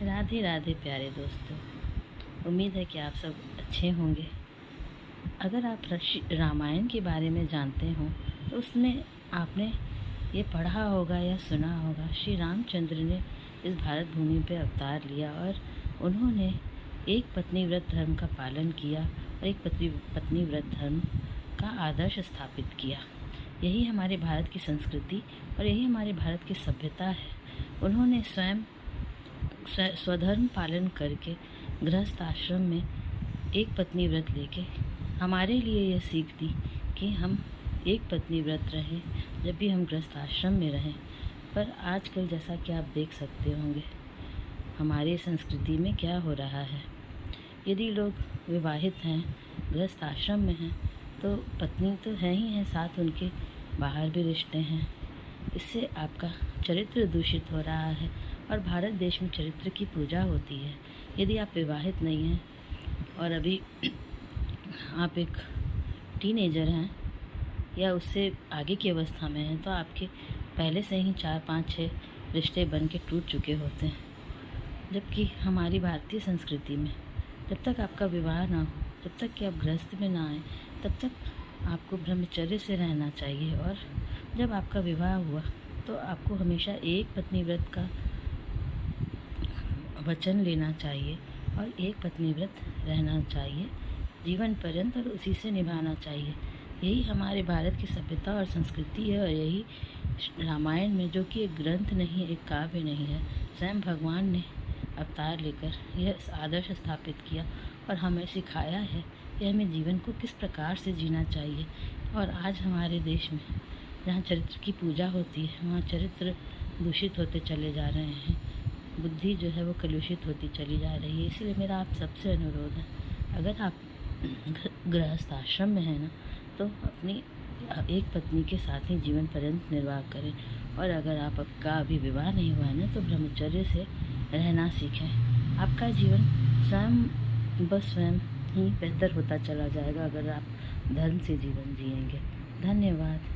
राधे राधे प्यारे दोस्तों। उम्मीद है कि आप सब अच्छे होंगे। अगर आप रामायण के बारे में जानते हो तो उसमें आपने ये पढ़ा होगा या सुना होगा, श्री रामचंद्र ने इस भारत भूमि पर अवतार लिया और उन्होंने एक पत्नी व्रत धर्म का पालन किया और एक पत्नी व्रत धर्म का आदर्श स्थापित किया। यही हमारे भारत की संस्कृति और यही हमारे भारत की सभ्यता है। उन्होंने स्वयं स्वधर्म पालन करके गृहस्थ आश्रम में एक पत्नी व्रत लेके हमारे लिए यह सीख दी कि हम एक पत्नी व्रत रहें जब भी हम गृहस्थ आश्रम में रहें। पर आजकल जैसा कि आप देख सकते होंगे हमारी संस्कृति में क्या हो रहा है। यदि लोग विवाहित हैं, गृहस्थ आश्रम में हैं, तो पत्नी तो है ही है, साथ उनके बाहर भी रिश्ते हैं। इससे आपका चरित्र दूषित हो रहा है और भारत देश में चरित्र की पूजा होती है। यदि आप विवाहित नहीं हैं और अभी आप एक टीनेजर हैं या उससे आगे की अवस्था में हैं, तो आपके पहले से ही 4, 5, 6 रिश्ते बन के टूट चुके होते हैं। जबकि हमारी भारतीय संस्कृति में जब तक आपका विवाह ना हो, जब तक कि आप गृहस्थ में ना आए, तब तक आपको ब्रह्मचर्य से रहना चाहिए। और जब आपका विवाह हुआ तो आपको हमेशा एक पत्नी व्रत का वचन लेना चाहिए और एक पत्नी व्रत रहना चाहिए जीवन पर्यंत और उसी से निभाना चाहिए। यही हमारे भारत की सभ्यता और संस्कृति है। और यही रामायण में, जो कि एक ग्रंथ नहीं, एक काव्य नहीं है, स्वयं भगवान ने अवतार लेकर यह आदर्श स्थापित किया और हमें सिखाया है कि हमें जीवन को किस प्रकार से जीना चाहिए। और आज हमारे देश में जहाँ चरित्र की पूजा होती है, वहाँ चरित्र दूषित होते चले जा रहे हैं, बुद्धि जो है वो कलुषित होती चली जा रही है। इसलिए मेरा आप सबसे अनुरोध है, अगर आप गृहस्थ आश्रम में हैं ना, तो अपनी एक पत्नी के साथ ही जीवन पर्यंत निर्वाह करें। और अगर आपका अभी विवाह नहीं हुआ है ना, तो ब्रह्मचर्य से रहना सीखें। आपका जीवन स्वयं ही बेहतर होता चला जाएगा अगर आप धर्म से जीवन जिएंगे। धन्यवाद।